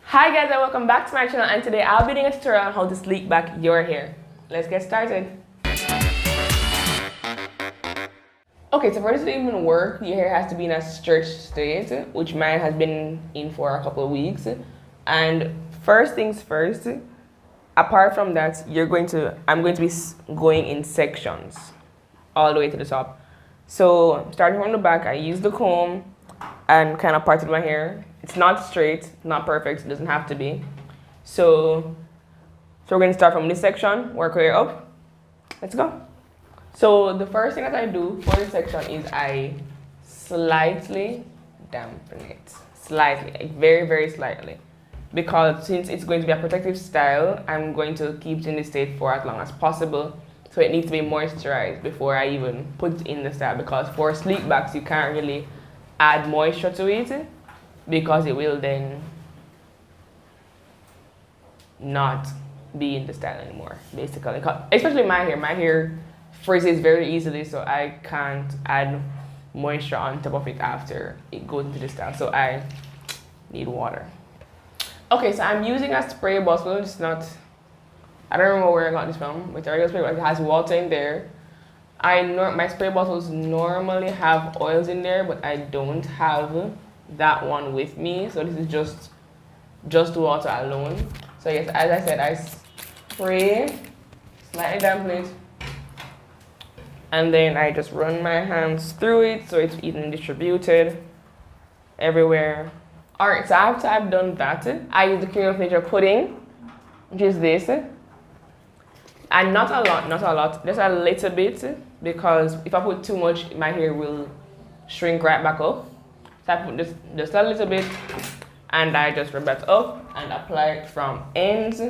Hi guys and welcome back to my channel, and today I'll be doing a tutorial on how to sleek back your hair. Let's get started. Okay, so for this to even work, your hair has to be in a stretched state, which mine has been in for a couple of weeks. And first things first, apart from that, I'm going to be going in sections all the way to the top. So starting from the back, I use the comb and kind of parted my hair. It's not straight, not perfect, it doesn't have to be. So we're going to start from this section, work our way up. Let's go. So the first thing that I do for this section is I slightly dampen it. Slightly, like very, very slightly. Because since it's going to be a protective style, I'm going to keep it in this state for as long as possible. So it needs to be moisturized before I even put it in the style, because for sleek backs you can't really add moisture to it because it will then not be in the style anymore, basically. Especially my hair freezes very easily, so I can't add moisture on top of it after it goes into the style, so I need water. Okay, so I'm using a spray bottle. It's not, I don't remember where I got this from, but I spray bottle. It has water in there. My spray bottles normally have oils in there, but I don't have that one with me, so this is just water alone. So yes, as I said, I spray, slightly dampen it, and then I just run my hands through it so it's evenly distributed everywhere. Alright, so after I've done that, I use the cream of nature pudding, which is this. And not a lot, just a little bit, because if I put too much, my hair will shrink right back up. So I put just a little bit, and I just rub that up and apply it from ends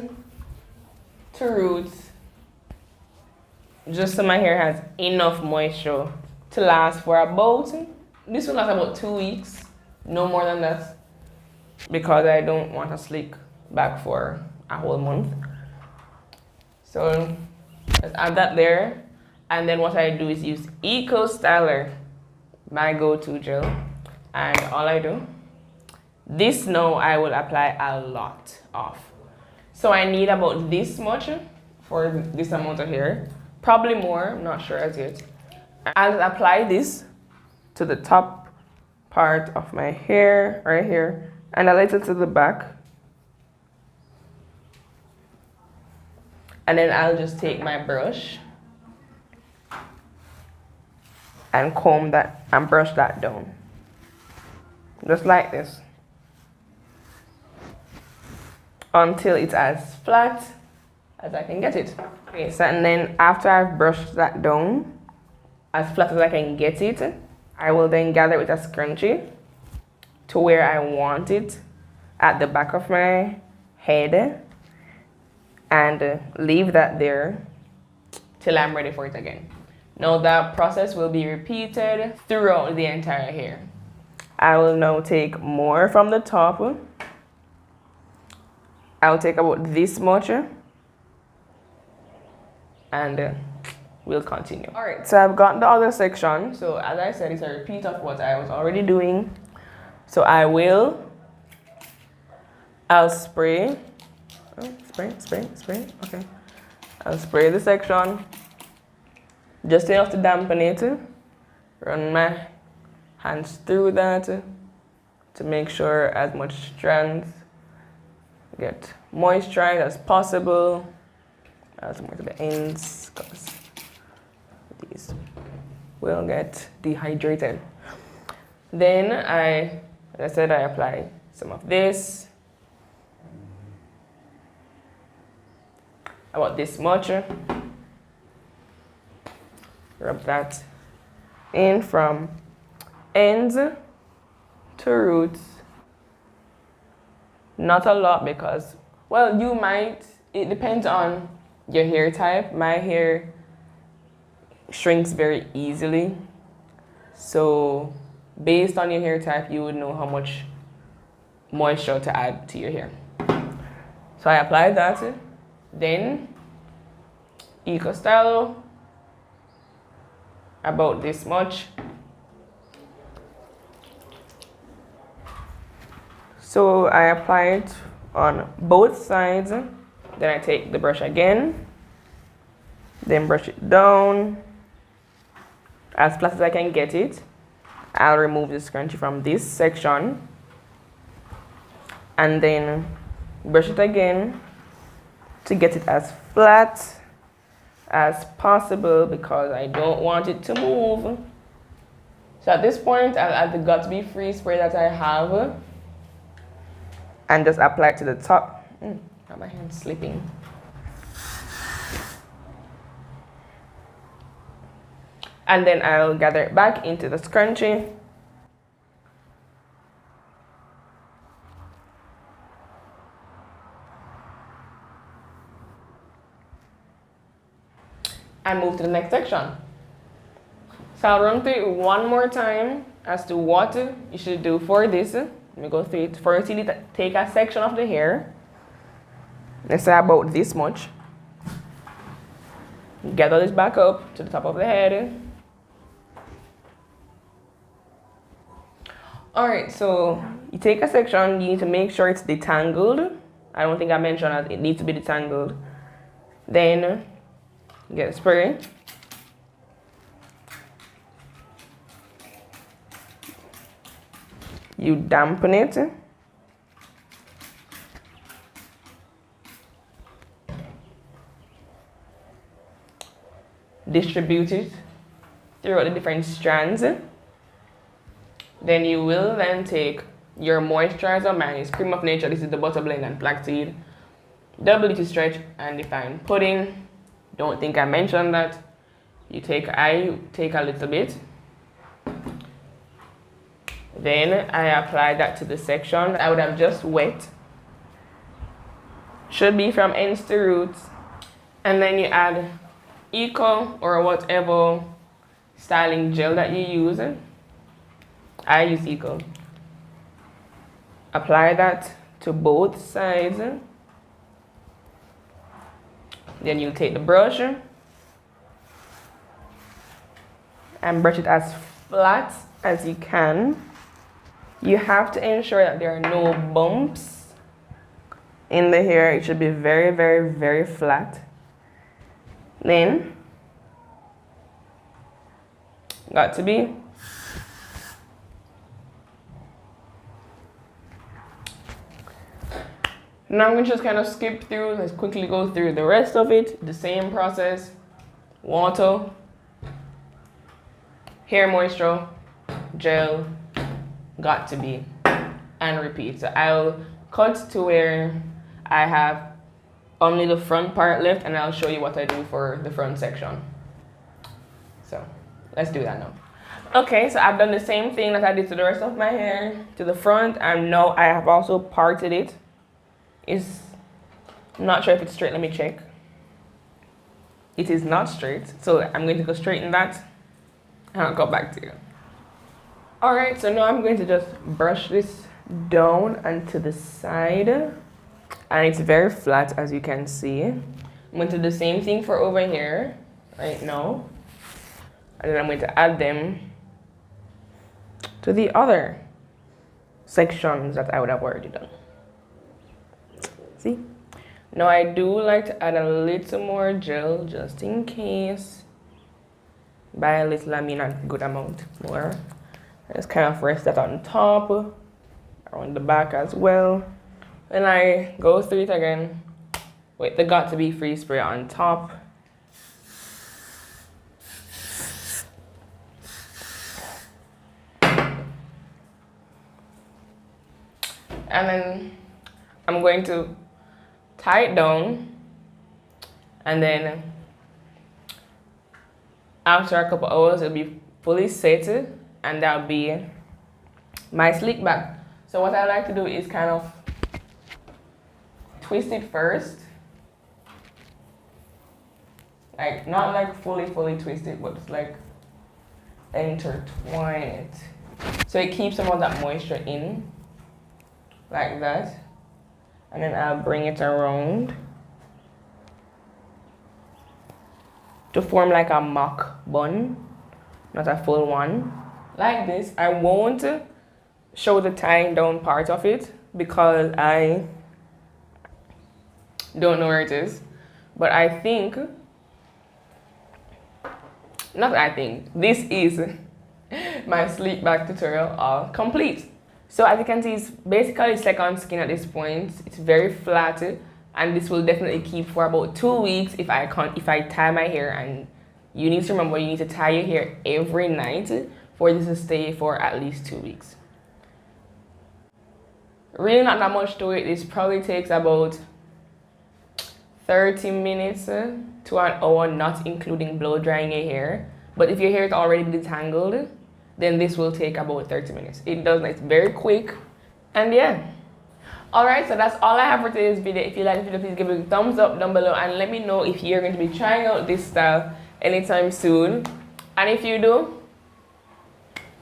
to roots, just so my hair has enough moisture to last for about, this will last about 2 weeks, no more than that, because I don't want to sleek back for a whole month. So let's add that there, and then what I do is use Eco Styler, my go-to gel, and all I do, this now I will apply a lot of. So I need about this much for this amount of hair, probably more, I'm not sure as yet. I'll apply this to the top part of my hair, right here, and a little to the back. And then I'll just take my brush and comb that and brush that down. Just like this. Until it's as flat as I can get it. Okay, so and then after I've brushed that down, as flat as I can get it, I will then gather it with a scrunchie to where I want it at the back of my head, and leave that there till I'm ready for it again. Now that process will be repeated throughout the entire hair. I will now take more from the top. I'll take about this much, and we'll continue. Alright, so I've got the other section. So as I said, it's a repeat of what I was already doing. So I'll spray. Oh, spray, okay. I'll spray the section, just enough to dampen it, run my hands through that to make sure as much strands get moisturized as possible. As more to the ends, because these will get dehydrated. Then as I said, I apply some of this. About this much. Rub that in from ends to roots. Not a lot because, well, it depends on your hair type. My hair shrinks very easily. So based on your hair type, you would know how much moisture to add to your hair. So I apply that. Then Eco Styler, about this much. So I apply it on both sides. Then I take the brush again, then brush it down as flat as I can get it. I'll remove the scrunchie from this section and then brush it again to get it as flat as possible because I don't want it to move. So at this point, I'll add the Got2b Free spray that I have and just apply it to the top. Got my hand slipping. And then I'll gather it back into the scrunchie. And move to the next section. So I'll run through it one more time as to what you should do for this. Let me go through it. First, you need to take a section of the hair. Let's say about this much. Gather this back up to the top of the head. Alright, so you take a section, you need to make sure it's detangled. I don't think I mentioned that it needs to be detangled. Then get a spray. You dampen it. Distribute it throughout the different strands. Then you will then take your moisturizer. Mine is Cream of Nature. This is the Butter Blend and Flaxseed Double to Stretch and Define Pudding. Don't think I mentioned that. I take a little bit. Then I apply that to the section I would have just wet. Should be from ends to roots. And then you add Eco or whatever styling gel that you use. I use Eco. Apply that to both sides. Then you take the brush and brush it as flat as you can. You have to ensure that there are no bumps in the hair. It should be very, very, very flat. Then, Got2b. Now I'm going to just kind of skip through, let's quickly go through the rest of it. The same process. Water, hair moisture, gel, Got2b, and repeat. So I'll cut to where I have only the front part left, and I'll show you what I do for the front section. So let's do that now. Okay, so I've done the same thing that I did to the rest of my hair to the front, and now I have also parted it. I'm not sure if it's straight. Let me check. It is not straight, so I'm going to go straighten that and I'll go back to you. Alright, so now I'm going to just brush this down and to the side, and it's very flat as you can see. I'm going to do the same thing for over here right now, and then I'm going to add them to the other sections that I would have already done. See? Now I do like to add a little more gel just in case. By a little I mean a good amount more. Just kind of rest that on top, around the back as well. Then I go through it again with the Got2b Free spray on top. And then I'm going to tie it down, and then after a couple hours it'll be fully set, and that'll be my slick back. So what I like to do is kind of twist it first, like not like fully twist it, but just like intertwine it so it keeps some of that moisture in, like that. And then I'll bring it around to form like a mock bun, not a full one. Like this. I won't show the tying down part of it because I Don't know where it is. But I think, this is my sleep bag tutorial all complete. So as you can see, it's basically second skin at this point. It's very flat, and this will definitely keep for about 2 weeks if I tie my hair. And you need to remember, you need to tie your hair every night for this to stay for at least 2 weeks. Really not that much to it. This probably takes about 30 minutes to an hour, not including blow drying your hair. But if your hair is already detangled, then this will take about 30 minutes. It does, it's very quick. And yeah. Alright, so that's all I have for today's video. If you like the video, please give it a thumbs up down below and let me know if you're going to be trying out this style anytime soon. And if you do,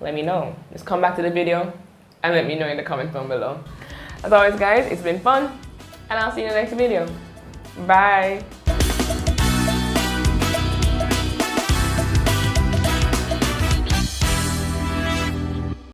let me know. Just come back to the video and let me know in the comments down below. As always, guys, it's been fun, and I'll see you in the next video. Bye.